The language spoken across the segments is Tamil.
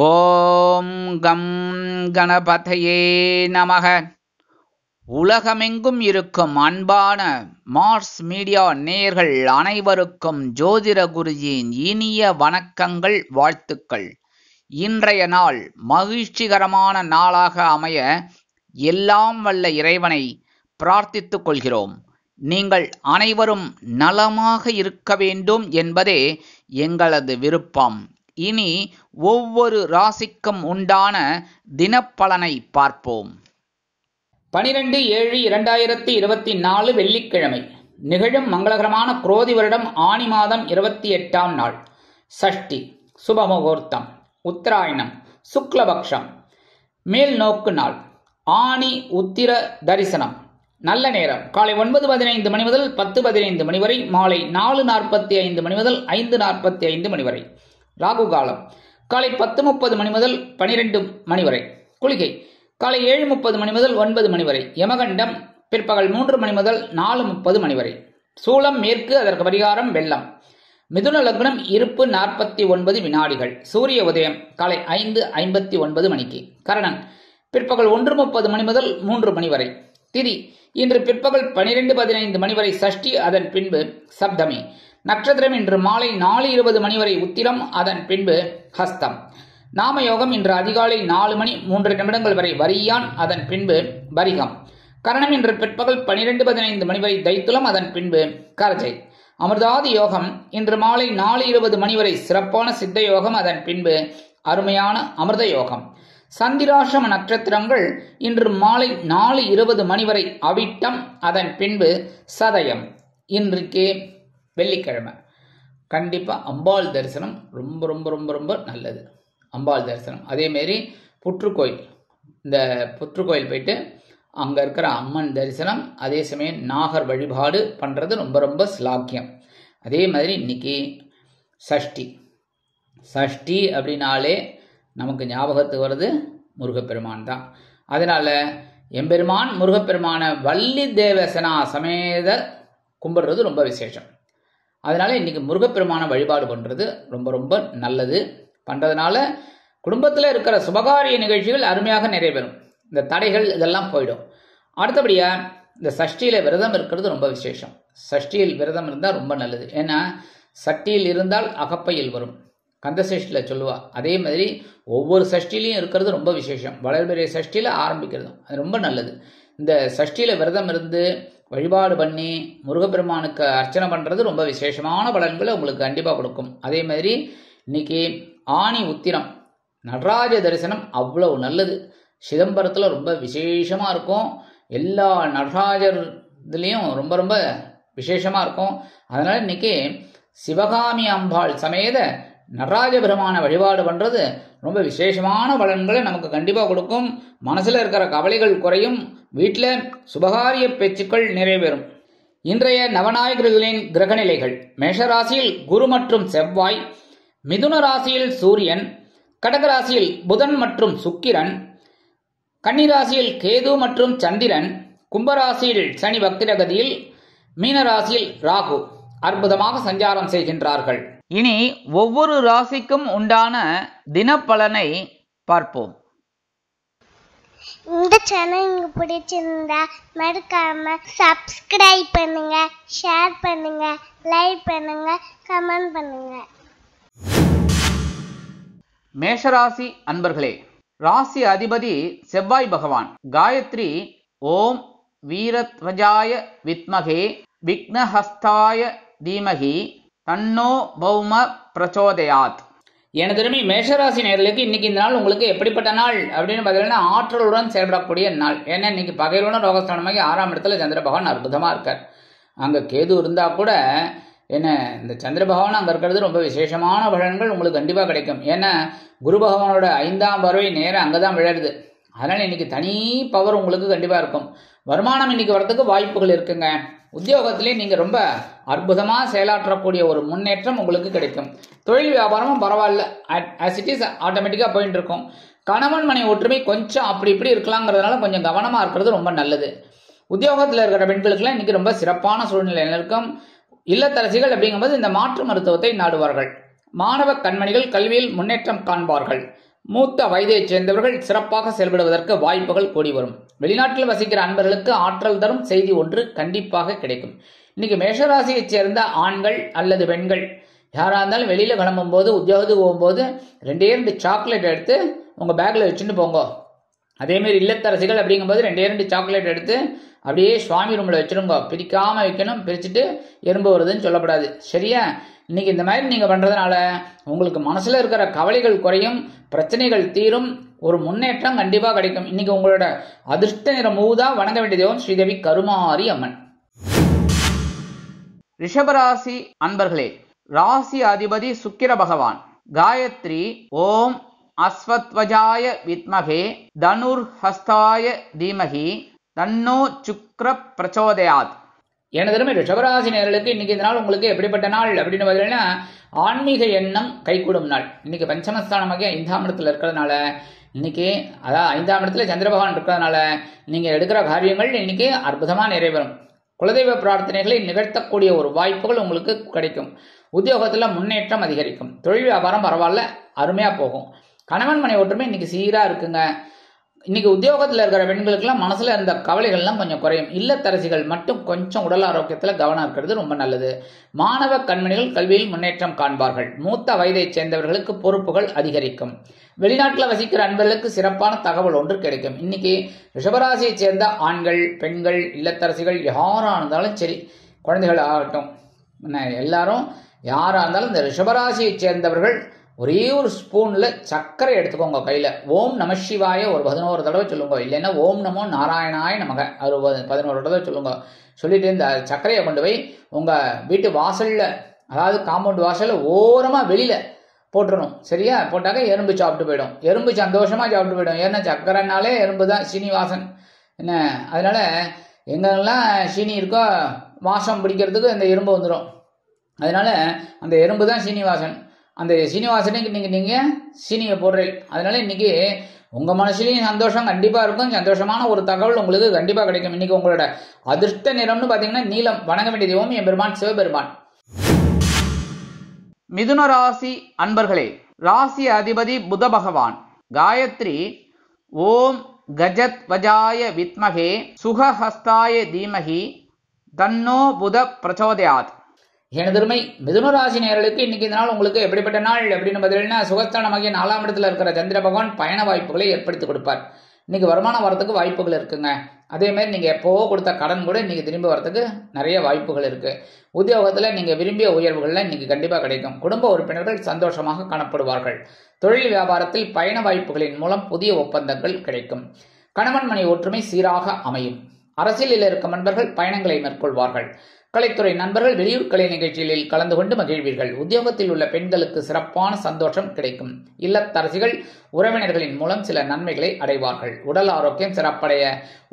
ஓம் கம் கணபதையே நமக. உலகமெங்கும் இருக்கும் அன்பான மார்ஸ் மீடியா நேயர்கள் அனைவருக்கும் ஜோதிட குருஜியின் இனிய வணக்கங்கள், வாழ்த்துக்கள். இன்றைய நாள் மகிழ்ச்சிகரமான நாளாக அமைய எல்லாம் வல்ல இறைவனை பிரார்த்தித்துக் கொள்கிறோம். நீங்கள் அனைவரும் நலமாக இருக்க வேண்டும் என்பதே எங்களது விருப்பம். இனி ஒவ்வொரு ராசிக்கும் உண்டான தினப்பலனை பார்ப்போம். 12/7/2024 வெள்ளிக்கிழமை நிகழும் மங்களகரமான குரோதி வருடம் ஆனி மாதம் 28ஆம் நாள், சஷ்டி, சுபமுகூர்த்தம், உத்தராயணம், சுக்லபக்ஷம், மேல் நோக்கு நாள், ஆனி உத்திர தரிசனம். நல்ல நேரம் காலை 9:15 மணி முதல் 10:15 மணி வரை, மாலை 4:45 மணி முதல் 5:45 மணி வரை. ராகு காலம் காலை 10:30 மணி முதல் 12 மணி வரை. குளிகை காலை 7:30 மணி முதல் 9 மணி வரை. யமகண்டம் பிற்பகல் 3 மணி முதல் 4:30 மணி வரை. சூலம் மேற்கு, அதற்கு பரிகாரம் வெள்ளம். மிதுன லக்னம், இருப்பு 49 வினாடிகள். சூரிய உதயம் காலை 5:59 மணிக்கு. கரணன் பிற்பகல் 1:30 மணி முதல் 3 மணி வரை. திதி இன்று பிற்பகல் 12:15 மணி வரை சஷ்டி, அதன் பின்பு சப்தமி. நட்சத்திரம் இன்று மாலை 4:20 மணி வரை உத்திரம், அதன் பின்பு ஹஸ்தம். நாமயோகம் இன்று அதிகாலை 4 மணி 3 நிமிடங்கள் வரை வரியான், அதன் பின்பு பரிகம். கரணம் இன்று பிற்பகல் 12:15 மணி வரை தைத்துலம், அதன் பின்பு கரஜை. அமிர்தாதி யோகம் இன்று மாலை 4:20 மணி வரை சிறப்பான சித்த யோகம், அதன் பின்பு அருமையான அமிர்த யோகம். சந்திராசிரம நட்சத்திரங்கள் இன்று மாலை 4:20 மணி வரை அவிட்டம், அதன் பின்பு சதயம். இன்றைக்கு வெள்ளிக்கிழமை. கண்டிப்பாக அம்பாள் தரிசனம் ரொம்ப ரொம்ப ரொம்ப ரொம்ப நல்லது. அம்பாள் தரிசனம், அதேமாரி புற்றுக்கோயில், இந்த புற்றுக்கோயில் போயிட்டு அங்கே இருக்கிற அம்மன் தரிசனம், அதே சமயம் நாகர் வழிபாடு பண்ணுறது ரொம்ப ரொம்ப ஸ்லாக்கியம். அதே மாதிரி இன்னைக்கு சஷ்டி. சஷ்டி அப்படின்னாலே நமக்கு ஞாபகத்துக்கு வருது முருகப்பெருமான் தான். அதனால் எம்பெருமான் முருகப்பெருமான வள்ளி தேவசனா சமேத கும்பிடுறது ரொம்ப விசேஷம். அதனால இன்னைக்கு முருகப்பெருமான வழிபாடு பண்ணுறது ரொம்ப ரொம்ப நல்லது. பண்ணுறதுனால குடும்பத்தில் இருக்கிற சுபகாரிய நிகழ்ச்சிகள் அருமையாக நிறைவேறும். இந்த தடைகள் இதெல்லாம் போயிடும். அடுத்தபடியாக இந்த சஷ்டியில் விரதம் இருக்கிறது ரொம்ப விசேஷம். சஷ்டியில் விரதம் இருந்தால் ரொம்ப நல்லது. ஏன்னா சஷ்டியில் இருந்தால் அகப்பையில் வரும், கந்தசஷ்டியில் சொல்லுவா. அதே மாதிரி ஒவ்வொரு சஷ்டிலையும் இருக்கிறது ரொம்ப விசேஷம். வளர்பிறை சஷ்டியில் ஆரம்பிக்கிறதும் அது ரொம்ப நல்லது. இந்த சஷ்டியில் விரதம் இருந்து வழிபாடு பண்ணி முருகப்பெருமானுக்கு அர்ச்சனை பண்ணுறது ரொம்ப விசேஷமான பலன்களை உங்களுக்கு கண்டிப்பாக கொடுக்கும். அதே மாதிரி இன்னைக்கு ஆனி உத்திரம், நடராஜ தரிசனம் அவ்வளவு நல்லது. சிதம்பரத்தில் ரொம்ப விசேஷமாக இருக்கும். எல்லா நடராஜர் இதுலேயும் ரொம்ப ரொம்ப விசேஷமாக இருக்கும். அதனால் இன்னைக்கு சிவகாமி அம்பாள் சமேத நடராஜ பெருமான வழிபாடு பண்ணுறது ரொம்ப விசேஷமான பலன்களை நமக்கு கண்டிப்பாக கொடுக்கும். மனசில் இருக்கிற கவலைகள் குறையும், வீட்டில் சுபகாரிய பேச்சுக்கள் நிறைவேறும். இன்றைய நவநாயகர்களின் கிரகநிலைகள்: மேஷராசியில் குரு மற்றும் செவ்வாய், மிதுன ராசியில் சூரியன், கடகராசியில் புதன் மற்றும் சுக்கிரன், கன்னிராசியில் கேது மற்றும் சந்திரன், கும்பராசியில் சனி வக்ரகதியில், மீனராசியில் ராகு அற்புதமாக சஞ்சாரம் செய்கின்றார்கள். இனி ஒவ்வொரு ராசிக்கும் உண்டான தினப்பலனை பார்ப்போம். இந்த சேனல் உங்களுக்கு பிடிச்சிருந்தா மறக்காம சப்ஸ்கிரைப் பண்ணுங்க, ஷேர் பண்ணுங்க, லைக் பண்ணுங்க, கமெண்ட் பண்ணுங்க. மேஷராசி அன்பர்களே, ராசி அதிபதி செவ்வாய் பகவான். காயத்ரி ஓம் வீரத்வஜாய வித்மகே விக்னஹஸ்தாய தீமகி தன்னோ பௌம பிரச்சோதயாத். எனதருமை மேஷராசி நேயர்களுக்கு இன்னைக்கு இந்த நாள் உங்களுக்கு எப்படிப்பட்ட நாள் அப்படின்னு பார்த்தீங்கன்னா ஆற்றலுடன் செயல்படக்கூடிய நாள். ஏன்னா இன்னைக்கு பகைவனுடன் ரோகஸ்தானமாகி 6ஆம் இடத்துல சந்திர பகவான் அற்புதமாக இருக்கார். அங்கே கேது இருந்தால் கூட என்ன இந்த சந்திர பகவான் அங்கே இருக்கிறது ரொம்ப விசேஷமான பலன்கள் உங்களுக்கு கண்டிப்பாக கிடைக்கும். ஏன்னா குரு பகவானோட 5ஆம் பார்வை நேரம் அங்கே தான் விழருது. அதனால் இன்னைக்கு தனி பவர் உங்களுக்கு கண்டிப்பாக இருக்கும். வருமானம் இன்னைக்கு வரதுக்கு வாய்ப்புகள் இருக்குங்க. உத்தியோகத்திலே நீங்கள் ரொம்ப அற்புதமாக செயலாற்றக்கூடிய ஒரு முன்னேற்றம் உங்களுக்கு கிடைக்கும். தொழில் வியாபாரமும் பரவாயில்ல, ஆஸ் இட் இஸ் ஆட்டோமேட்டிக்காக போயிட்டு இருக்கும். கணவன் மனை ஒற்றுமை கொஞ்சம் அப்படி இப்படி இருக்கலாங்கிறதுனால கொஞ்சம் கவனமாக இருக்கிறது ரொம்ப நல்லது. உத்தியோகத்தில் இருக்கிற பெண்களுக்கெல்லாம் இன்னைக்கு ரொம்ப சிறப்பான சூழ்நிலை இருக்கும். இல்லத்தரசிகள் அப்படிங்கும்போது இந்த மாற்று மருத்துவத்தை நாடுவார்கள். மாணவ கண்மணிகள் கல்வியில் முன்னேற்றம் காண்பார்கள். மூத்த வயதைச் சேர்ந்தவர்கள் சிறப்பாக செயல்படுவதற்கு வாய்ப்புகள் கூடி வரும். வெளிநாட்டில் வசிக்கிற அன்பர்களுக்கு ஆற்றல் தரும் செய்தி ஒன்று கண்டிப்பாக கிடைக்கும். இன்னைக்கு மேஷராசியைச் சேர்ந்த ஆண்கள் அல்லது பெண்கள் யாரா இருந்தாலும் வெளியில கிளம்பும் போது, உத்தியோகத்துக்கு போகும்போது 2 சாக்லேட் எடுத்து உங்க பேக்ல வச்சுட்டு போங்க. அதேமாரி இல்லத்தரசிகள் அப்படிங்கும்போது 2 சாக்லேட் எடுத்து அப்படியே சுவாமி ரூம்ல வச்சிருங்க. பிரிக்காம வைக்கணும். பிரிச்சுட்டு எறும்பு வருதுன்னு சொல்லப்படாது. சரியா? இன்னைக்கு இந்த மாதிரி நீங்க பண்றதுனால உங்களுக்கு மனசுல இருக்கிற கவலைகள் குறையும், பிரச்சனைகள் தீரும், ஒரு முன்னேற்றம் கண்டிப்பா கிடைக்கும். இன்னைக்கு உங்களோட அதிர்ஷ்ட நிறம் ஊதா. வணங்க வேண்டிய தெய்வம் ஸ்ரீதேவி கருமாரி அம்மன். ரிஷபராசி அன்பர்களே, ராசி அதிபதி சுக்கிர பகவான். காயத்ரி ஓம் அஸ்வத்வஜாய வித்மகே தனுர்ஹஸ்தாய தீமகி தன்னோ சுக்ர பிரச்சோதயாத். எனதருமை ரிஷபராசி நேயர்களுக்கு இன்னைக்கு இந்த நாள் உங்களுக்கு எப்படிப்பட்ட நாள் அப்படின்னு பார்த்தீங்கன்னா, ஆன்மீக எண்ணம் கைகூடும் நாள். இன்னைக்கு பஞ்சமஸ்தானமாக 5ஆம் இடத்துல இருக்கிறதுனால, இன்னைக்கு அதாவது 5ஆம் இடத்துல சந்திர பகவான் இருக்கிறதுனால நீங்க எடுக்கிற காரியங்கள் இன்னைக்கு அற்புதமா நிறைவேறும். குலதெய்வ பிரார்த்தனைகளை நிகழ்த்தக்கூடிய ஒரு வாய்ப்புகள் உங்களுக்கு கிடைக்கும். உத்தியோகத்துல முன்னேற்றம் அதிகரிக்கும். தொழில் வியாபாரம் பரவாயில்ல, அருமையா போகும். கணவன் மனை ஒற்றுமை இன்னைக்கு சீரா இருக்குங்க. இன்னைக்கு உத்தியோகத்தில் இருக்கிற பெண்களுக்கெல்லாம் மனசுல இருந்த கவலைகள்லாம் கொஞ்சம் குறையும். இல்லத்தரசிகள் மட்டும் கொஞ்சம் உடல் ஆரோக்கியத்துல கவனம் இருக்கிறது ரொம்ப நல்லது. மாணவ கண்மணிகள் கல்வியில் முன்னேற்றம் காண்பார்கள். மூத்த வயதைச் சேர்ந்தவர்களுக்கு பொறுப்புகள் அதிகரிக்கும். வெளிநாட்டில் வசிக்கிற அன்பர்களுக்கு சிறப்பான தகவல் ஒன்று கிடைக்கும். இன்னைக்கு ரிஷபராசியைச் சேர்ந்த ஆண்கள், பெண்கள், இல்லத்தரசிகள் யாரா இருந்தாலும் சரி, குழந்தைகள் ஆகட்டும், எல்லாரும் யாரா இருந்தாலும் இந்த ரிஷபராசியைச் சேர்ந்தவர்கள் ஒரே ஒரு ஸ்பூன்ல சர்க்கரை எடுத்துக்கோங்க கையில. ஓம் நம சிவாய ஒரு 11 தடவை சொல்லுங்க. இல்லைன்னா ஓம் நமோ நாராயணாய நமக 11 தடவை சொல்லுங்க. சொல்லிட்டு இந்த சர்க்கரையை கொண்டு போய் உங்க வீட்டு வாசல்ல, அதாவது காம்பவுண்ட் வாசல்ல ஓரமா வெளியில போட்டுறணும். சரியா? போட்டாக்க எறும்பு சாப்பிட்டு போயிடும். எறும்பு சந்தோஷமா சாப்பிட்டு போயிடும். ஏன்னா சர்க்கரைனாலே எறும்பு தான் சீனிவாசன். என்ன, அதனால எங்கெல்லாம் சீனி இருக்கோ வாசம் பிடிக்கிறதுக்கு இந்த எறும்பு வந்துடும். அதனால அந்த எறும்பு தான் சீனிவாசன். அந்த சீனிவாசனுக்கு நீங்க சீனியை போடுறீங்க. அதனால இன்னைக்கு உங்க மனசுலயும் சந்தோஷம் கண்டிப்பா இருக்கும். சந்தோஷமான ஒரு தகவல் உங்களுக்கு கண்டிப்பா கிடைக்கும். இன்னைக்கு உங்களோட அதிர்ஷ்ட நிறம்னு பாத்தீங்கன்னா நீலம். வணங்க வேண்டிய தெய்வம் எம்பெருமான் சிவபெருமான். மிதுன ராசி அன்பர்களே, ராசி அதிபதி புத பகவான். காயத்ரி ஓம் கஜத் வஜாய வித்மகே சுகஹஸ்தாய தீமகி தன்னோ புத பிரச்சோதயாத். எனதருமை மிதுன ராசி நேயர்களுக்கு இன்னைக்கு இந்த நாள் உங்களுக்கு எப்படிப்பட்ட நாள் அப்படின்னு பார்த்தீங்கன்னா, சுகஸ்தானமாகிய 4ஆம் இடத்துல இருக்கிற சந்திர பகவான் பயண வாய்ப்புகளை ஏற்படுத்தி கொடுப்பார். இன்னைக்கு வருமானம் வரத்துக்கு வாய்ப்புகள் இருக்குங்க. அதே மாதிரி நீங்க எப்போவோ கொடுத்த கடன் கூட இன்னைக்கு திரும்பி வரத்துக்கு நிறைய வாய்ப்புகள் இருக்கு. உத்தியோகத்துல நீங்க விரும்பிய உயர்வுகள்ல இன்னைக்கு கண்டிப்பா கிடைக்கும். குடும்ப உறுப்பினர்கள் சந்தோஷமாக காணப்படுவார்கள். தொழில் வியாபாரத்தில் பயண வாய்ப்புகளின் மூலம் புதிய ஒப்பந்தங்கள் கிடைக்கும். கணவன் மனை ஒற்றுமை சீராக அமையும். அரசியலில் இருக்கும் நண்பர்கள் பயணங்களை மேற்கொள்வார்கள். கலைத்துறை நண்பர்கள் வெளியூர் கலை நிகழ்ச்சிகளில் கலந்து கொண்டு மகிழ்வீர்கள். உத்தியோகத்தில் உள்ள பெண்களுக்கு சிறப்பான சந்தோஷம் கிடைக்கும். இல்லத்தரசிகள் உறவினர்களின் மூலம் சில நன்மைகளை அடைவார்கள். உடல் ஆரோக்கியம் சிறப்படைய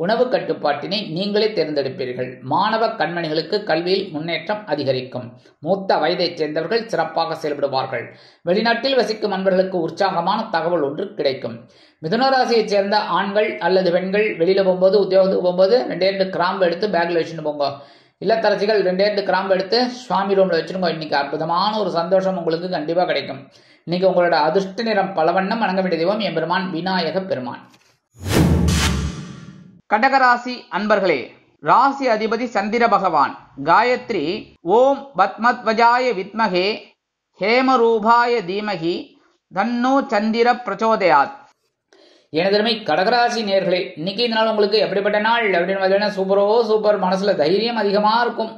உணவு கட்டுப்பாட்டினை நீங்களே தேர்ந்தெடுப்பீர்கள். மாணவ கண்மணிகளுக்கு கல்வியில் முன்னேற்றம் அதிகரிக்கும். மூத்த வயதைச் சேர்ந்தவர்கள் சிறப்பாக செயல்படுவார்கள். வெளிநாட்டில் வசிக்கும் நண்பர்களுக்கு உற்சாகமான தகவல் ஒன்று கிடைக்கும். மிதுனராசியைச் சேர்ந்த ஆண்கள் அல்லது பெண்கள் வெளியில போகும்போது, உத்தியோகத்துக்கு போகும்போது 2 கிராம்பு எடுத்து பேக்ல வச்சுட்டு போங்க. இல்லத்தரசிகள் 2 கிராம்பு எடுத்து சுவாமி ரூம்ல வச்சிருங்க. இன்னைக்கு அற்புதமான ஒரு சந்தோஷம் உங்களுக்கு கண்டிப்பா கிடைக்கும். இன்னைக்கு உங்களோட அதிர்ஷ்ட நிறம் பலவண்ணம். வணங்க வேண்டிய தெய்வம் எம்பெருமான் விநாயக பெருமான். கடகராசி அன்பர்களே, ராசி அதிபதி சந்திர பகவான். காயத்ரி ஓம் பத்மத்வஜாய வித்மகே ஹேமரூபாய தீமகி தன்னோ சந்திர பிரச்சோதயாத். எனதருமை கடகராசி நேர்களே, இன்னைக்கு இந்த நாள் உங்களுக்கு எப்படிப்பட்ட நாள் அப்படின்னு பார்த்தீங்கன்னா, சூப்பர். மனசுல தைரியம் அதிகமா இருக்கும்.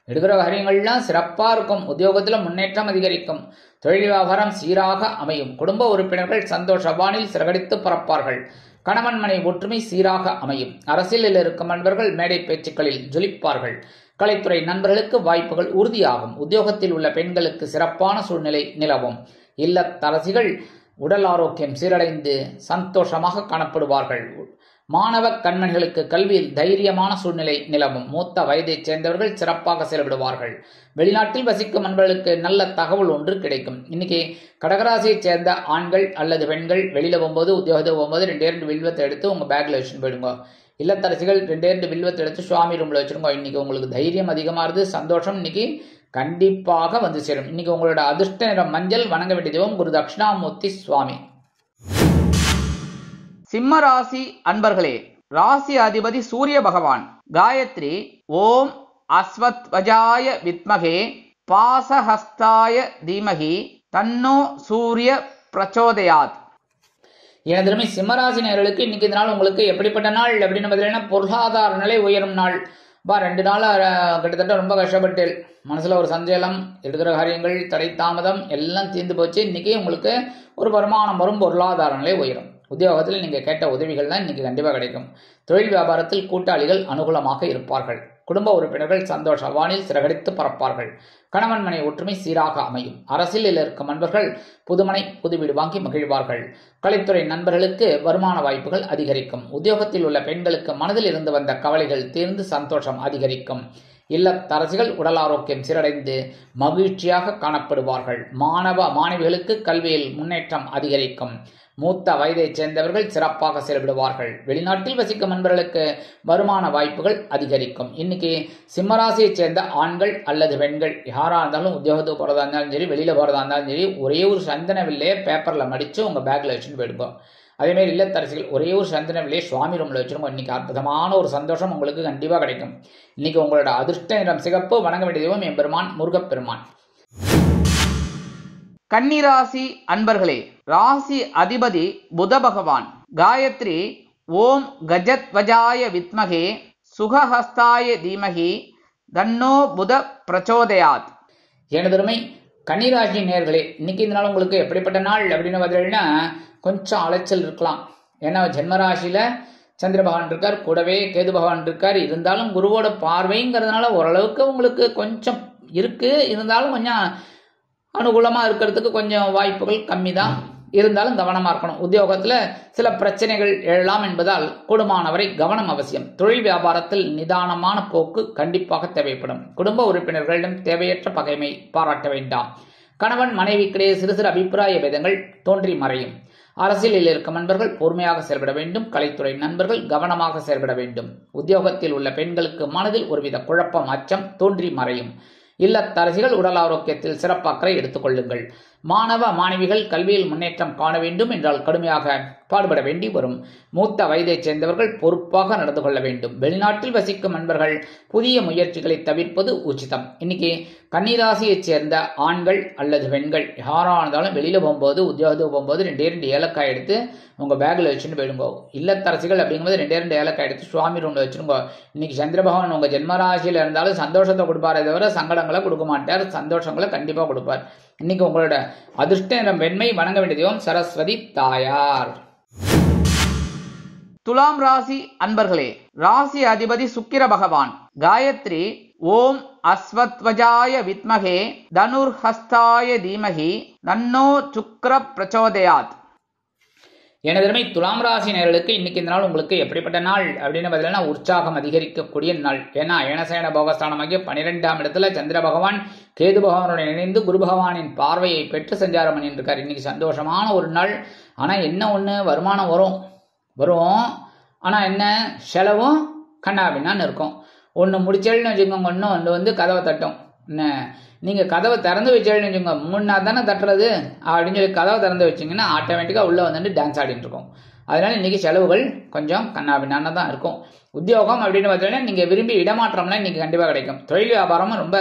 எடுக்கிற காரியங்கள்லாம் சிறப்பா இருக்கும். உத்தியோகத்துல முன்னேற்றம் அதிகரிக்கும். தொழில் வியாபாரம் சீராக அமையும். குடும்ப உறுப்பினர்கள் சந்தோஷவானில் சிறகடித்து பறப்பார்கள். கணவன் மனை ஒற்றுமை சீராக அமையும். அரசியலில் இருக்கும் நண்பர்கள் மேடை பேச்சுக்களில் ஜொலிப்பார்கள். கலைத்துறை நண்பர்களுக்கு வாய்ப்புகள் உறுதியாகும். உத்தியோகத்தில் உள்ள பெண்களுக்கு சிறப்பான சூழ்நிலை நிலவும். இல்லத்தரசிகள் உடல் ஆரோக்கியம் சீரடைந்து சந்தோஷமாக காணப்படுவார்கள். மாணவ கண்மணிகளுக்கு கல்வியில் தைரியமான சூழ்நிலை நிலவும். மூத்த வயதைச் சேர்ந்தவர்கள் சிறப்பாக செயல்படுவார்கள். வெளிநாட்டில் வசிக்கும் நண்பர்களுக்கு நல்ல தகவல் ஒன்று கிடைக்கும். இன்னைக்கு கடகராசியைச் சேர்ந்த ஆண்கள் அல்லது பெண்கள் வெளியில போகும்போது, உத்தியோகத்துக்கு போகும்போது 2 வில்வத்தை எடுத்து உங்க பேக்ல வச்சுட்டு போயிடுங்க. இல்லத்தரசிகள் 2 வில்வத்தை எடுத்து சுவாமி ரூம்ல வச்சிருங்க. இன்னைக்கு உங்களுக்கு தைரியம் அதிகமா இருந்து சந்தோஷம் இன்னைக்கு கண்டிப்பாக வந்து சேரும். இன்னைக்கு உங்களோட அதிர்ஷ்ட நிறம் மஞ்சள். வணங்க வேண்டிய தெய்வம் குரு தட்சிணாமூர்த்தி சுவாமி. சிம்ம ராசி அன்பர்களே, ராசி அதிபதி சூரிய பகவான். காயத்ரி ஓம் அஸ்வத்வஜாய வித்மகே பாசஹஸ்தாய தீமகி தன்னோ சூரிய பிரச்சோதயாத். எனது சிம்மராசி நேயர்களுக்கு இன்னைக்கு இந்த நாள் உங்களுக்கு எப்படிப்பட்ட நாள் அப்படின்னு பார்த்தீங்கன்னா, பொருளாதார நிலை உயரும் நாள். 2 நாள் கிட்டத்தட்ட ரொம்ப கஷ்டப்பட்டு மனசுல ஒரு சஞ்சலம், எடுக்கிற காரியங்கள் தடை தாமதம் எல்லாம் தீர்ந்து போச்சு. இன்னைக்கு உங்களுக்கு ஒரு வருமானம் வரும், பொருளாதார நிலை உயரும். உத்தியோகத்தில் நீங்க கேட்ட உதவிகள்லாம் இன்னைக்கு கண்டிப்பா கிடைக்கும். தொழில் வியாபாரத்தில் கூட்டாளிகள் அனுகூலமாக இருப்பார்கள். குடும்ப உறுப்பினர்கள் சந்தோஷ வானில் சிறகடித்து பறப்பார்கள். கணவன் மனை ஒற்றுமை சீராக அமையும். அரசியலில் இருக்கும் நண்பர்கள் புதுமனை புது வீடு வாங்கி மகிழ்வார்கள். கலைத்துறை நண்பர்களுக்கு வருமான வாய்ப்புகள் அதிகரிக்கும். உத்தியோகத்தில் உள்ள பெண்களுக்கு மனதில் இருந்து வந்த கவலைகள் தீர்ந்து சந்தோஷம் அதிகரிக்கும். இல்லத்தரசிகள் உடல் ஆரோக்கியம் சீரடைந்து மகிழ்ச்சியாக காணப்படுவார்கள். மாணவிகளுக்கு கல்வியில் முன்னேற்றம் அதிகரிக்கும். மூத்த வயதைச் சேர்ந்தவர்கள் சிறப்பாக செயல்படுவார்கள். வெளிநாட்டில் வசிக்கும் நண்பர்களுக்கு வருமான வாய்ப்புகள் அதிகரிக்கும். இன்னைக்கு சிம்மராசியைச் சேர்ந்த ஆண்கள் அல்லது பெண்கள் யாரா இருந்தாலும், உத்தியோகத்துக்கு போறதா இருந்தாலும் சரி, வெளியில போறதா இருந்தாலும் சரி, ஒரே ஒரு சந்தன வில்லையே பேப்பர்ல மடிச்சு உங்க பேக்ல வச்சுட்டு போயிடுங்க. அதே மாதிரி இல்லத்தரசிகள் ஒரே ஒரு சந்தன வில்லையை சுவாமி ரூம்ல வச்சிருங்க. இன்னைக்கு அற்புதமான ஒரு சந்தோஷம் உங்களுக்கு கண்டிப்பா கிடைக்கும். இன்னைக்கு உங்களோட அதிர்ஷ்ட நிறம் சிகப்பு. வணங்க வேண்டிய தெய்வம் எம்பெருமான் முருகப்பெருமான். கன்னிராசி அன்பர்களே, ராசி அதிபதி புத பகவான். காயத்ரி ஓம் கஜத்வஜாய வித்மகே சுகஹஸ்தாய தீமகி தன்னோ புத பிரச்சோதயாத். எனதுமை கன்னிராசி நேயர்களே, இன்னைக்கு இந்த நாள் உங்களுக்கு எப்படிப்பட்ட நாள் அப்படின்னு பார்த்தீங்கன்னா, கொஞ்சம் அலைச்சல் இருக்கலாம். ஏன்னா ஜென்மராசியில சந்திர பகவான் இருக்கார், கூடவே கேது பகவான் இருக்கார். இருந்தாலும் குருவோட பார்வைங்கிறதுனால ஓரளவுக்கு உங்களுக்கு கொஞ்சம் இருக்கு. இருந்தாலும் கொஞ்சம் அனுகூலமா இருக்கிறதுக்கு கொஞ்சம் வாய்ப்புகள் கம்மி தான். இருந்தாலும் கவனமா இருக்கணும். உத்தியோகத்துல சில பிரச்சனைகள் எழலாம் என்பதால் கூடுமானவரை கவனம் அவசியம். தொழில் வியாபாரத்தில் நிதானமான போக்கு கண்டிப்பாக தேவைப்படும். குடும்ப உறுப்பினர்களிடம் தேவையற்ற பகைமை பாராட்ட வேண்டாம். கணவன் மனைவிக்கிடையே சிறு சிறு அபிப்பிராய பேதங்கள் தோன்றி மறையும். அரசியலில் இருக்கும் நண்பர்கள் பொறுமையாக செயல்பட வேண்டும். கலைத்துறை நண்பர்கள் கவனமாக செயல்பட வேண்டும். உத்தியோகத்தில் உள்ள பெண்களுக்கு மனதில் ஒருவித குழப்பம், அச்சம் தோன்றி மறையும். இல்லத்தரசிகள் உடல் ஆரோக்கியத்தில் சிறப்பு அக்கறை எடுத்துக் கொள்ளுங்கள். மாணவிகள் கல்வியில் முன்னேற்றம் காண வேண்டும் என்றால் கடுமையாக பாடுபட வேண்டி வரும். மூத்த வயதைச் சேர்ந்தவர்கள் பொறுப்பாக நடந்து கொள்ள வேண்டும். வெளிநாட்டில் வசிக்கும் நண்பர்கள் புதிய முயற்சிகளை தவிர்ப்பது உச்சிதம். இன்னைக்கு கன்னிராசியைச் சேர்ந்த ஆண்கள் அல்லது பெண்கள் யாரா இருந்தாலும் வெளியில போகும்போது, உத்தியோகத்துக்கு போகும்போது 2 ஏலக்காய் எடுத்து உங்க பேக்ல வச்சுட்டு போயிடுங்க. இல்லத்தரசிகள் அப்படிங்கும்போது 2 ஏலக்காய் எடுத்து சுவாமி ரூம்ல வச்சுருங்க. இன்னைக்கு சந்திர பகவான் உங்க ஜென்மராசியில இருந்தாலும் சந்தோஷத்தை கொடுப்பாரே தவிர சங்கடங்களை கொடுக்க மாட்டார். சந்தோஷங்களை கண்டிப்பா கொடுப்பார். இன்னைக்கு உங்களோட அதிர்ஷ்ட நிறம் வெண்மை. வணங்க வேண்டிய தெய்வம் சரஸ்வதி தாயார். துலாம் ராசி அன்பர்களே, ராசி அதிபதி சுக்கிர பகவான். காயத்ரி ஓம் அஸ்வத்வஜாய வித்மகே தனுர்ஹஸ்தாய தீமகி தன்னோ சுக்கிர பிரச்சோதயாத். எனதருமை துலாம் ராசி நேயர்களுக்கு இன்னைக்கு இந்த நாள் உங்களுக்கு எப்படிப்பட்ட நாள் அப்படின்னு பார்த்தீங்கன்னா, உற்சாகம் அதிகரிக்கக்கூடிய நாள். ஏன்னா ஏனசேன போகஸ்தானமாகிய 12ஆம் இடத்துல சந்திர பகவான் கேது பகவானுடன் இணைந்து குரு பகவானின் பார்வையை பெற்று சஞ்சாரம் பண்ணிட்டு இருக்காரு. இன்னைக்கு சந்தோஷமான ஒரு நாள். ஆனா என்ன ஒண்ணு, வருமானம் வரும். ஆனா என்ன, செலவும் கண்ணாபின்னான்னு இருக்கும். ஒன்று முடிச்சேன்னு வச்சுக்கோங்க, ஒன்று வந்து கதவை தட்டும். என்ன நீங்க கதவை திறந்து வச்சேன்னு வச்சுக்கோங்க, 3 நாள் தானே தட்டுறது அப்படின்னு சொல்லி கதவை திறந்து வச்சிங்கன்னா ஆட்டோமேட்டிக்கா உள்ள வந்துட்டு டான்ஸ் ஆடிட்டு இருக்கும். அதனால இன்னைக்கு செலவுகள் கொஞ்சம் கண்ணாபின்னான தான் இருக்கும். உத்தியோகம் அப்படின்னு பார்த்தீங்கன்னா நீங்க விரும்பி இடமாற்றம்லாம் இன்னைக்கு கண்டிப்பா கிடைக்கும். தொழில் வியாபாரமும் ரொம்ப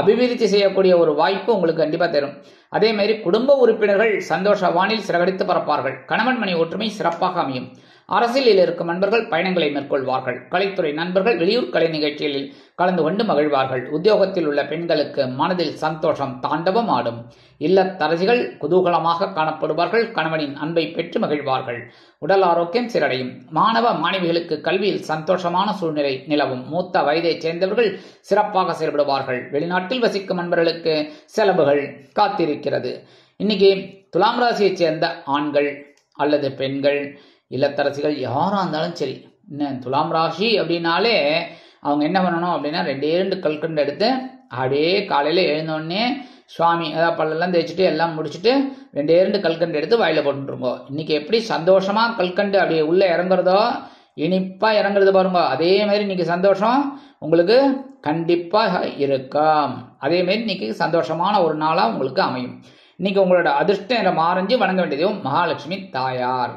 அபிவிருத்தி செய்யக்கூடிய ஒரு வாய்ப்பு உங்களுக்கு கண்டிப்பா தரும். அதே மாதிரி குடும்ப உறுப்பினர்கள் சந்தோஷ வானில் சிறகடித்து பறப்பார்கள். கணவன் மனை ஒற்றுமை சிறப்பாக அமையும். அரசியலில் இருக்கும் நண்பர்கள் பயணங்களை மேற்கொள்வார்கள். கலைத்துறை நண்பர்கள் வெளியூர் கலை நிகழ்ச்சிகளில் கலந்து கொண்டு மகிழ்வார்கள். உத்தியோகத்தில் உள்ள பெண்களுக்கு மனதில் சந்தோஷம் தாண்டவம் ஆடும். இல்லத்தரசிகள் குதூகலமாக காணப்படுவார்கள். கணவனின் அன்பை பெற்று மகிழ்வார்கள். உடல் ஆரோக்கியம் சீரடையும். மாணவிகளுக்கு கல்வியில் சந்தோஷமான சூழ்நிலை நிலவும். மூத்த வயதைச் சேர்ந்தவர்கள் சிறப்பாக செயல்படுவார்கள். வெளிநாட்டில் வசிக்கும் நண்பர்களுக்கு செலவுகள் காத்திருக்கிறது. இன்னைக்கு துலாம் ராசியைச் சேர்ந்த ஆண்கள் அல்லது பெண்கள், இல்லத்தரசிகள் யாரா இருந்தாலும் சரி, துலாம் ராசி அப்படின்னாலே அவங்க என்ன பண்ணணும் அப்படின்னா, 2 கல்கண்டு எடுத்து அப்படியே காலையில எழுந்தோடனே சுவாமி அதாவது பல்லெல்லாம் தேய்ச்சிட்டு எல்லாம் முடிச்சுட்டு 2 கல்கண்டு எடுத்து வாயில போட்டுருங்க. இன்னைக்கு எப்படி சந்தோஷமா கல்கண்டு அப்படியே உள்ள இறங்குறதோ, இனிப்பா இறங்குறது பாருங்க, அதே மாதிரி இன்னைக்கு சந்தோஷம் உங்களுக்கு கண்டிப்பா இருக்கும். அதே மாதிரி இன்னைக்கு சந்தோஷமான ஒரு நாளா உங்களுக்கு அமையும். இன்னைக்கு உங்களோட அதிர்ஷ்ட நிறம் ஆரஞ்சு. வணங்க வேண்டியதும் மகாலட்சுமி தாயார்.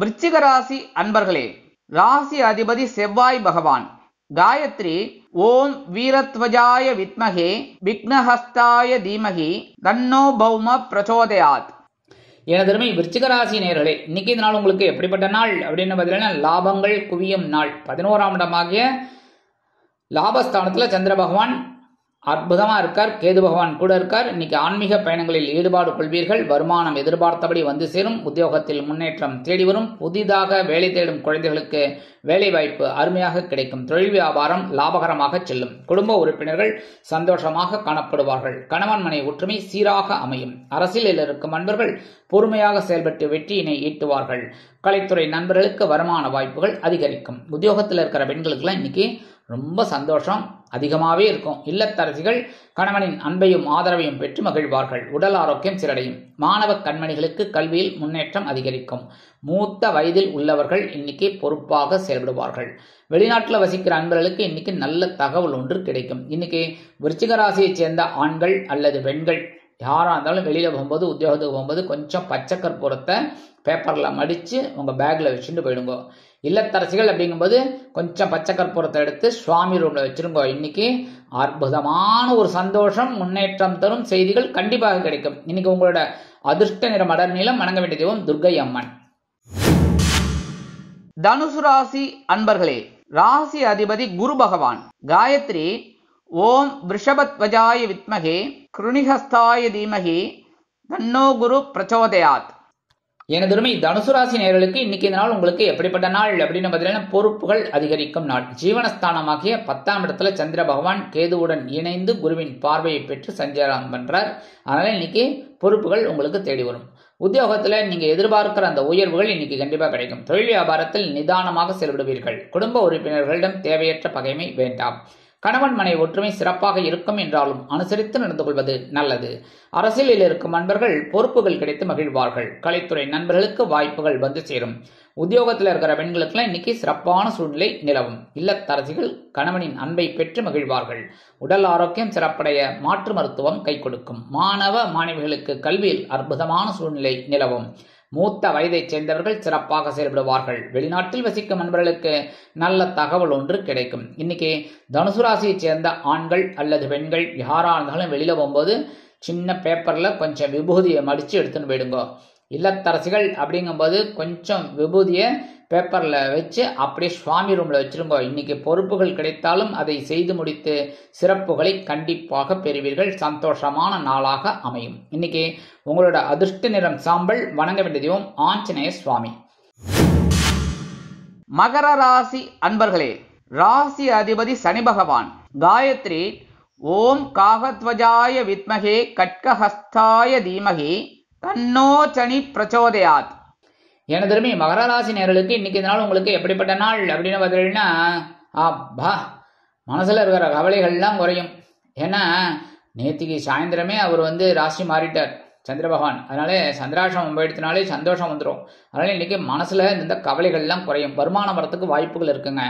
விருச்சிக ராசி அன்பர்களே, ராசி அதிபதி செவ்வாய் பகவான். காயத்ரி ஓம் வீரத்வஜாய வித்மகே விக்னஹஸ்தாய தீமகி தன்னோ பௌம பிரச்சோதயாத். எனதருமை விருச்சிக ராசி நேயர்களே, இன்னைக்கு இந்த நாள் உங்களுக்கு எப்படிப்பட்ட நாள் அப்படின்னு பார்த்தீங்கன்னா, லாபங்கள் குவியும் நாள். 11ஆம் இடமாகிய லாபஸ்தானத்துல சந்திர பகவான் அற்புதமா இருக்கார். கேது பகவான் கூட இருக்கார். இன்னைக்கு ஆன்மீக பயணங்களில் ஈடுபாடு கொள்வீர்கள். வருமானம் எதிர்பார்த்தபடி வந்து சேரும். உத்தியோகத்தில் முன்னேற்றம் தேடி வரும். புதிதாக வேலை தேடும் குழந்தைகளுக்கு வேலை வாய்ப்பு அருமையாக கிடைக்கும். தொழில் வியாபாரம் லாபகரமாக செல்லும். குடும்ப உறுப்பினர்கள் சந்தோஷமாக காணப்படுவார்கள். கணவன் மனை ஒற்றுமை சீராக அமையும். அரசியலில் இருக்கும் நண்பர்கள் பொறுமையாக செயல்பட்டு வெற்றியினை ஈட்டுவார்கள். கலைத்துறை நண்பர்களுக்கு வருமான வாய்ப்புகள் அதிகரிக்கும். உத்தியோகத்தில் இருக்கிற பெண்களுக்கெல்லாம் இன்னைக்கு ரொம்ப சந்தோஷம் அதிகமாகவே இருக்கும். இல்லத்தரசிகள் கணவனின் அன்பையும் ஆதரவையும் பெற்று மகிழ்வார்கள். உடல் ஆரோக்கியம் சீரடையும். மாணவ கண்மணிகளுக்கு கல்வியில் முன்னேற்றம் அதிகரிக்கும். மூத்த வயதில் உள்ளவர்கள் இன்னைக்கு பொறுப்பாக செயல்படுவார்கள். வெளிநாட்டில் வசிக்கிற அன்பர்களுக்கு இன்னைக்கு நல்ல தகவல் ஒன்று கிடைக்கும். இன்னைக்கு விருச்சிக ராசியைச் சேர்ந்த ஆண்கள் அல்லது பெண்கள் யாராக இருந்தாலும் வெளியில போகும்போது, உத்தியோகத்துக்கு போகும்போது கொஞ்சம் பச்சை கற்பூரத்தை பேப்பர்ல மடிச்சு உங்க பேக்ல வச்சுட்டு போயிடுங்க. இல்லத்தரசிகள் அப்படிங்கும்போது கொஞ்சம் பச்சை கற்பூரத்தை எடுத்து சுவாமி ரூம்ல வச்சிருங்க. இன்னைக்கு அற்புதமான ஒரு சந்தோஷம் முன்னேற்றம் தரும் செய்திகள் கண்டிப்பாக கிடைக்கும். இன்னைக்கு உங்களோட அதிர்ஷ்ட நிறம் அடர் நீளம். வணங்க வேண்டிய தெய்வம் துர்க்கை அம்மன். தனுசு ராசி அன்பர்களே, ராசி அதிபதி குரு பகவான். காயத்ரி ஓம் விருஷபத்வஜாய வித்மகே கிருணிஹஸ்தாய தீமகி தன்னோ குரு பிரச்சோதயாத். எனதுமை தனுசு ராசி நேயர்களுக்கு இன்னைக்கு இந்த நாள் உங்களுக்கு எப்படிப்பட்ட நாள் அப்படின்னு பார்த்தீங்கன்னா, பொறுப்புகள் அதிகரிக்கும் நாள். ஜீவனஸ்தானமாகிய 10ஆம் இடத்துல சந்திர பகவான் கேதுவுடன் இணைந்து குருவின் பார்வையை பெற்று சஞ்சாரம் பண்றார். அதனால இன்னைக்கு பொறுப்புகள் உங்களுக்கு தேடி வரும். உத்தியோகத்துல நீங்க எதிர்பார்க்கிற அந்த உயர்வுகள் இன்னைக்கு கண்டிப்பா கிடைக்கும். தொழில் வியாபாரத்தில் நிதானமாக செயல்படுவீர்கள். குடும்ப உறுப்பினர்களிடம் தேவையற்ற பகைமை வேண்டாம். கணவன் மனை ஒற்றுமை சிறப்பாக இருக்கும் என்றாலும் அனுசரித்து நடந்து கொள்வது நல்லது. அரசியலில் இருக்கும் நண்பர்கள் பொறுப்புகள் கிடைத்து மகிழ்வார்கள். கலைத்துறை நண்பர்களுக்கு வாய்ப்புகள் வந்து சேரும். உத்தியோகத்தில் இருக்கிற பெண்களுக்கெல்லாம் இன்னைக்கு சிறப்பான சூழ்நிலை நிலவும். இல்லத்தரசிகள் கணவனின் அன்பை பெற்று மகிழ்வார்கள். உடல் ஆரோக்கியம் சிறப்படைய மாற்று மருத்துவம் கை கொடுக்கும். மாணவ மாணவிகளுக்கு கல்வியில் அற்புதமான சூழ்நிலை நிலவும். மூத்த வயதைச் சேர்ந்தவர்கள் சிறப்பாக செயல்படுவார்கள். வெளிநாட்டில் வசிக்கும் நண்பர்களுக்கு நல்ல தகவல் ஒன்று கிடைக்கும். இன்னைக்கு தனுசு ராசியைச் சேர்ந்த ஆண்கள் அல்லது பெண்கள் யாரா இருந்தாலும் வெளியில போகும்போது சின்ன பேப்பர்ல கொஞ்சம் விபூதியை மடிச்சு எடுத்துன்னு போயிடுங்க. இல்லத்தரசிகள் அப்படிங்கும்போது கொஞ்சம் விபூதியை பேப்பர்ல வச்சு அப்படியே சுவாமி ரூம்ல வச்சிருங்க. இன்னைக்கு பொறுப்புகள் கிடைத்தாலும் அதை செய்து முடித்து சிறப்புகளை கண்டிப்பாக பெறுவீர்கள். சந்தோஷமான நாளாக அமையும். இன்னைக்கு உங்களோட அதிர்ஷ்ட நிறம் சாம்பல். வணங்க வேண்டிய தெய்வம் ஆஞ்சநேய சுவாமி. மகர ராசி அன்பர்களே, ராசி அதிபதி சனி பகவான். காயத்ரி ஓம் காகத்வஜாய வித்மகே கட்கஹஸ்தாய தீமகி தன்னோ சனி பிரச்சோதயாத். எனதருமை மகர ராசி நேயர்களுக்கு இன்னைக்கு இந்த நாள் உங்களுக்கு எப்படிப்பட்ட நாள் அப்படின்னு பார்த்தீங்கன்னா, அப்பா மனசுல இருக்கிற கவலைகள்லாம் குறையும். ஏன்னா நேத்திக்கு சாயந்தரமே அவர் ராசி மாறிட்டார் சந்திர பகவான். அதனால சந்திராசிரமம் போயிடுத்தினாலே சந்தோஷம் வந்துடும். அதனால இன்னைக்கு மனசுல இந்த கவலைகள்லாம் குறையும். வருமானம் வரத்துக்கு வாய்ப்புகள் இருக்குங்க.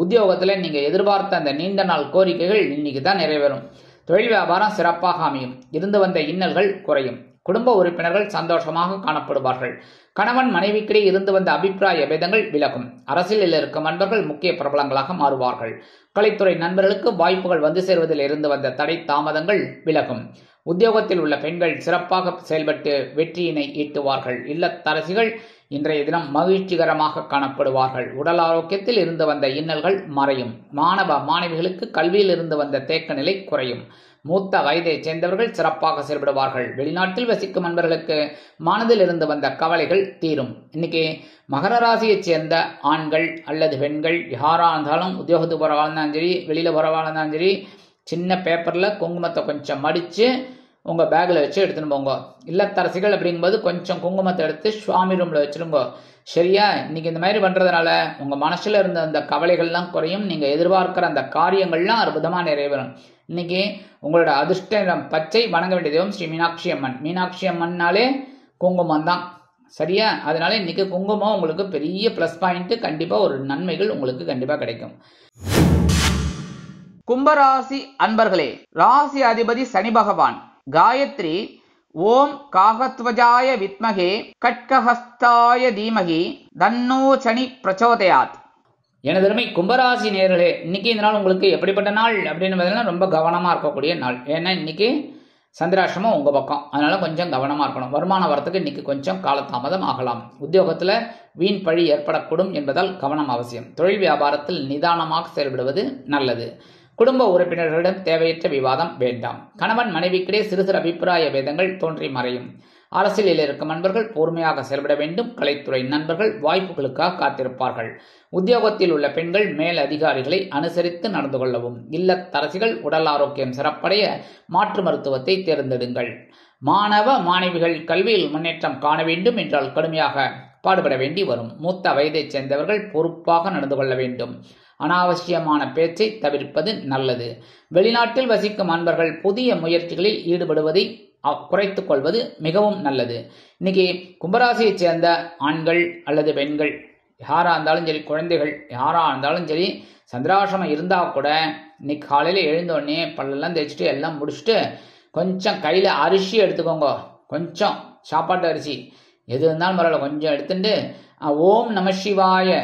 உத்தியோகத்துல நீங்க எதிர்பார்த்த அந்த நீண்ட நாள் கோரிக்கைகள் இன்னைக்கு தான் நிறைவேறும். தொழில் வியாபாரம் சிறப்பாக அமையும். இருந்து வந்த இன்னல்கள் குறையும். குடும்ப உறுப்பினர்கள் சந்தோஷமாக காணப்படுவார்கள். கணவன் மனைவிக்கிடையே இருந்து வந்த அபிப்பிராய பேதங்கள் விலகும். அரசியலில் இருக்கும் நண்பர்கள் முக்கிய பிரபலங்களாக மாறுவார்கள். கலைத்துறை நண்பர்களுக்கு வாய்ப்புகள் வந்து சேர்வதில் இருந்து வந்த தடை தாமதங்கள் விலகும். உத்தியோகத்தில் உள்ள பெண்கள் சிறப்பாக செயல்பட்டு வெற்றியினை ஈட்டுவார்கள். இல்லத்தரசிகள் இன்றைய தினம் மகிழ்ச்சிகரமாக காணப்படுவார்கள். உடல் ஆரோக்கியத்தில் இருந்து வந்த இன்னல்கள் மறையும். மாணவ மாணவிகளுக்கு கல்வியில் இருந்து வந்த தேக்க நிலை குறையும். மூத்த வயதைச் சேர்ந்தவர்கள் சிறப்பாக செயல்படுவார்கள். வெளிநாட்டில் வசிக்கும் நண்பர்களுக்கு மனதில் இருந்து வந்த கவலைகள் தீரும். இன்னைக்கு மகர ராசியைச் சேர்ந்த ஆண்கள் அல்லது பெண்கள் யாரா இருந்தாலும் உத்தியோகத்துக்கு போறவா இருந்தாலும் சரி, வெளியில போறவா இருந்தாலும் சரி, சின்ன பேப்பர்ல குங்குமத்தை கொஞ்சம் மடிச்சு உங்க பேக்ல வச்சு எடுத்துன்னு போங்க. இல்லத்தரசிகள் அப்படிங்கும்போது கொஞ்சம் குங்குமத்தை எடுத்து சுவாமி ரூம்ல வச்சிருங்க. சரியா? இன்னைக்கு இந்த மாதிரி பண்றதுனால உங்க மனசுல இருந்த அந்த கவலைகள்லாம் குறையும். நீங்க எதிர்பார்க்கிற அந்த காரியங்கள்லாம் அற்புதமா நிறைவேறும். இன்னைக்கு உங்களோட அதிர்ஷ்ட நிறம் பச்சை. வணங்க வேண்டிய தெய்வம் ஸ்ரீ மீனாட்சி அம்மன். மீனாட்சி அம்மன்னாலே குங்குமம் தான். சரியா? அதனால இன்னைக்கு குங்குமம் உங்களுக்கு பெரிய பிளஸ் பாயிண்ட். கண்டிப்பா ஒரு நன்மைகள் உங்களுக்கு கண்டிப்பா கிடைக்கும். கும்பராசி அன்பர்களே, ராசி அதிபதி சனி பகவான். காயத்ரி ஓம் காகத்வஜாய வித்மகே கட்கஹஸ்தாய தீமகி தன்னோ சனி பிரச்சோதயாத். எனதருமை கும்பராசி நேயர்களே, இன்னைக்கு இந்த நாள் உங்களுக்கு எப்படிப்பட்ட நாள் அப்படின்னு ரொம்ப கவனமாக இருக்கக்கூடிய நாள். ஏன்னா இன்னைக்கு சந்திராஷ்டமம் உங்கள் பக்கம், அதனால கொஞ்சம் கவனமாக இருக்கணும். வருமானம் வரத்துக்கு இன்னைக்கு கொஞ்சம் காலதாமதம் ஆகலாம். உத்தியோகத்தில் வீண் பழி ஏற்படக்கூடும் என்பதால் கவனம் அவசியம். தொழில் வியாபாரத்தில் நிதானமாக செயல்படுவது நல்லது. குடும்ப உறுப்பினர்களிடம் தேவையற்ற விவாதம் வேண்டாம். கணவன் மனைவிக்கிடையே சிறு சிறு அபிப்பிராய வேதங்கள் தோன்றி மறையும். அரசியலில் இருக்கும் நண்பர்கள் பொறுமையாக செயல்பட வேண்டும். கலைத்துறை நண்பர்கள் வாய்ப்புகளுக்காக காத்திருப்பார்கள். உத்தியோகத்தில் உள்ள பெண்கள் மேல் அதிகாரிகளை அனுசரித்து நடந்து கொள்ளவும். இல்லத்தரசிகள் உடல் ஆரோக்கியம் சிறப்படைய மாற்று மருத்துவத்தை தேர்ந்தெடுங்கள். மாணவ மாணவிகள் கல்வியில் முன்னேற்றம் காண வேண்டும் என்றால் கடுமையாக பாடுபட வேண்டி வரும். மூத்த வயதைச் சேர்ந்தவர்கள் பொறுப்பாக நடந்து கொள்ள வேண்டும். அனாவசியமான பேச்சை தவிர்ப்பது நல்லது. வெளிநாட்டில் வசிக்கும் அன்பர்கள் புதிய முயற்சிகளில் ஈடுபடுவதை குறைத்துக் கொள்வது மிகவும் நல்லது. இன்னைக்கு கும்பராசியைச் சேர்ந்த ஆண்கள் அல்லது பெண்கள் யாரா இருந்தாலும் சரி, குழந்தைகள் யாரா இருந்தாலும் சரி, சந்திராசிரமம் இருந்தா கூட இன்னைக்கு காலையில எழுந்தோடனே பல்லெல்லாம் தேய்ச்சிட்டு எல்லாம் முடிச்சுட்டு கொஞ்சம் கையில அரிசி எடுத்துக்கோங்க. கொஞ்சம் சாப்பாட்டு அரிசி எது இருந்தாலும் பரவாயில்ல, கொஞ்சம் எடுத்துட்டு ஓம் நம சிவாய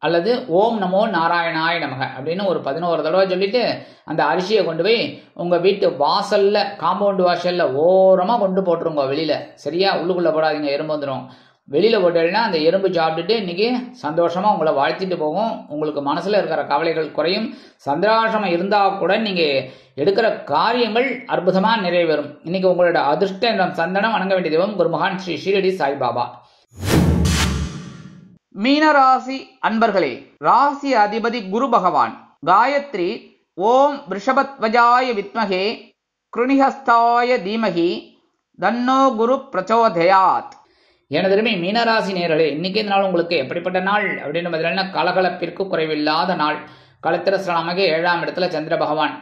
அல்லது ஓம் நமோ நாராயணாய நமக அப்படின்னு ஒரு 11 தடவை சொல்லிட்டு அந்த அரிசியை கொண்டு போய் உங்க வீட்டு வாசல்ல, காம்பவுண்ட் வாசல்ல ஓரமா கொண்டு போட்டுருங்க. வெளியில சரியா, உள்ளுக்குள்ள போடாதீங்க, எறும்பு வந்துடும். வெளியில போட்டீங்கன்னா அந்த எறும்பு சாப்பிட்டுட்டு இன்னைக்கு சந்தோஷமா உங்களை வாழ்த்திட்டு போகும். உங்களுக்கு மனசுல இருக்கிற கவலைகள் குறையும். சந்திராசிரமம் இருந்தா கூட நீங்க எடுக்கிற காரியங்கள் அற்புதமா நிறைவேறும். இன்னைக்கு உங்களோட அதிர்ஷ்ட நிறம் சந்தனம். வணங்க வேண்டிய தெய்வம் குருமகான் ஸ்ரீ ஷீரடி சாய்பாபா. மீனராசி அன்பர்களே, ராசி அதிபதி குரு பகவான். காயத்ரி ஓம் ரிஷபத்வஜாய வித்மகே கிருணிஹஸ்தாய தீமகி தன்னோ குரு பிரச்சோதயாத். எனதருமை மீனராசி நேயர்களே, இன்னைக்கு இந்த நாள் உங்களுக்கு எப்படிப்பட்ட நாள் அப்படின்னு பார்த்தீங்கன்னா கலகலப்பிற்கு குறைவில்லாத நாள். களத்திரஸ்தானமாக 7ஆம் இடத்துல சந்திர பகவான்,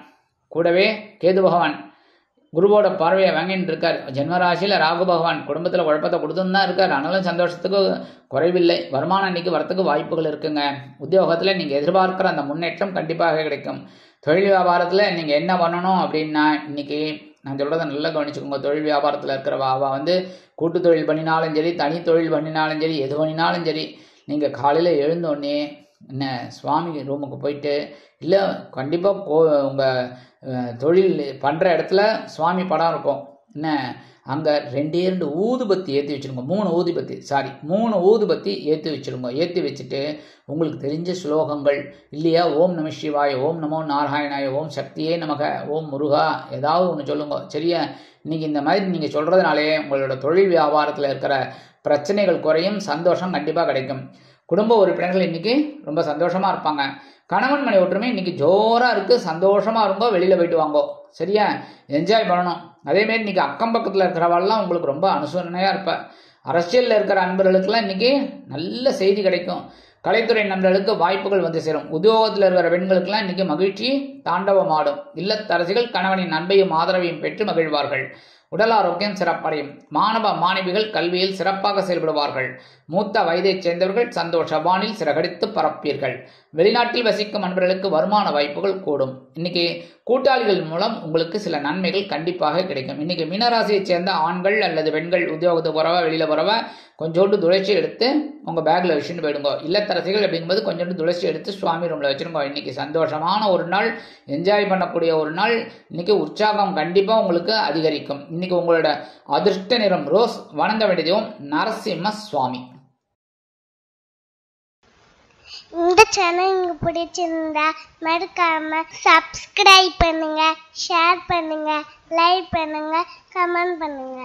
கூடவே கேது பகவான் குருவோட பார்வையை வாங்கிட்டு இருக்கார். ஜென்மராசியில் ராகு பகவான் குடும்பத்தில் குழப்பத்தை கொடுத்துன்னு தான் இருக்கார். ஆனாலும் சந்தோஷத்துக்கு குறைவில்லை. வருமானம் இன்னைக்கு வரத்துக்கு வாய்ப்புகள் இருக்குங்க. உத்தியோகத்தில் நீங்கள் எதிர்பார்க்குற அந்த முன்னேற்றம் கண்டிப்பாக கிடைக்கும். தொழில் வியாபாரத்தில் நீங்கள் என்ன பண்ணணும் அப்படின்னா, இன்னைக்கு நான் சொல்கிறத நல்லா கவனிச்சுக்கோங்க. தொழில் வியாபாரத்தில் இருக்கிற கூட்டு தொழில் பண்ணினாலும் சரி, தனி தொழில் பண்ணினாலும் சரி, எது பண்ணினாலும் சரி, நீங்கள் காலையில் எழுந்தோடனே என்ன சுவாமி ரூமுக்கு போயிட்டு, இல்லை கண்டிப்பாக உங்கள் தொழில் பண்ணுற இடத்துல சுவாமி படம் இருக்கும் என்ன, அங்கே 2 ஊதுபத்தி ஏற்றி வச்சுருங்க. 3 ஊதுபத்தி ஏற்றி வச்சுருங்க. ஏற்றி வச்சுட்டு உங்களுக்கு தெரிஞ்ச ஸ்லோகங்கள் இல்லையா, ஓம் நம சிவாய, ஓம் நமோ நாராயணாய, ஓம் சக்தியே நமக, ஓம் முருகா, ஏதாவது ஒன்று சொல்லுங்க. சரியா, இன்னைக்கு இந்த மாதிரி நீங்கள் சொல்கிறதுனாலே உங்களோட தொழில் வியாபாரத்தில் இருக்கிற பிரச்சனைகள் குறையும். சந்தோஷம் கண்டிப்பாக கிடைக்கும். குடும்ப உறுப்பினர்கள் இன்னைக்கு ரொம்ப சந்தோஷமா இருப்பாங்க. கணவன் மனை ஒற்றுமை இன்னைக்கு ஜோரா இருக்கு. சந்தோஷமா இருங்கோ, வெளியில போயிட்டு வாங்கோ. சரியா, என்ஜாய் பண்ணணும். அதேமாரி இன்னைக்கு அக்கம் பக்கத்தில் இருக்கிறவாள்லாம் உங்களுக்கு ரொம்ப அனுசரணையா இருப்ப. அரசியலில் இருக்கிற அன்பர்களுக்கெல்லாம் இன்னைக்கு நல்ல செய்தி கிடைக்கும். கலைத்துறை நண்பர்களுக்கு வாய்ப்புகள் வந்து சேரும். உத்தியோகத்தில் இருக்கிற பெண்களுக்கெல்லாம் இன்னைக்கு மகிழ்ச்சி தாண்டவம் ஆடும். இல்லத்தரசிகள் கணவனின் அன்பையும் ஆதரவையும் பெற்று மகிழ்வார்கள். உடல் ஆரோக்கியம் சிறப்படையும். மாணவ மாணவிகள் கல்வியில் சிறப்பாக செயல்படுவார்கள். மூத்த வயதைச் சேர்ந்தவர்கள் சந்தோஷ வானில் சிறகடித்து பரப்பீர்கள். வெளிநாட்டில் வசிக்கும் நண்பர்களுக்கு வருமான வாய்ப்புகள் கூடும். இன்னைக்கு கூட்டாளிகள் மூலம் உங்களுக்கு சில நன்மைகள் கண்டிப்பாக கிடைக்கும். இன்னைக்கு மீனராசியைச் சேர்ந்த ஆண்கள் அல்லது பெண்கள் உத்தியோகத்துக்கு போறவ, வெளியில போறவ கொஞ்சோண்டு துளசி எடுத்து உங்க பேக்ல வச்சுட்டு போயிடுங்க. இல்லத்தரசிகள் அப்படிங்கும்போது கொஞ்சோண்டு துளசி எடுத்து சுவாமி ரூம்ல வச்சிருங்க. இன்னைக்கு சந்தோஷமான ஒரு நாள், என்ஜாய் பண்ணக்கூடிய ஒரு நாள். இன்னைக்கு உற்சாகம் கண்டிப்பா உங்களுக்கு அதிகரிக்கும். இன்னைக்கு உங்களோட அதிர்ஷ்ட நிறம் ரோஸ். வணங்க வேண்டியதும் நரசிம்ம சுவாமி. இந்த சேனல் உங்களுக்கு பிடிச்சிருந்தா மறக்காம சப்ஸ்கிரைப் பண்ணுங்க, ஷேர் பண்ணுங்க, லைக் பண்ணுங்க, கமெண்ட் பண்ணுங்க.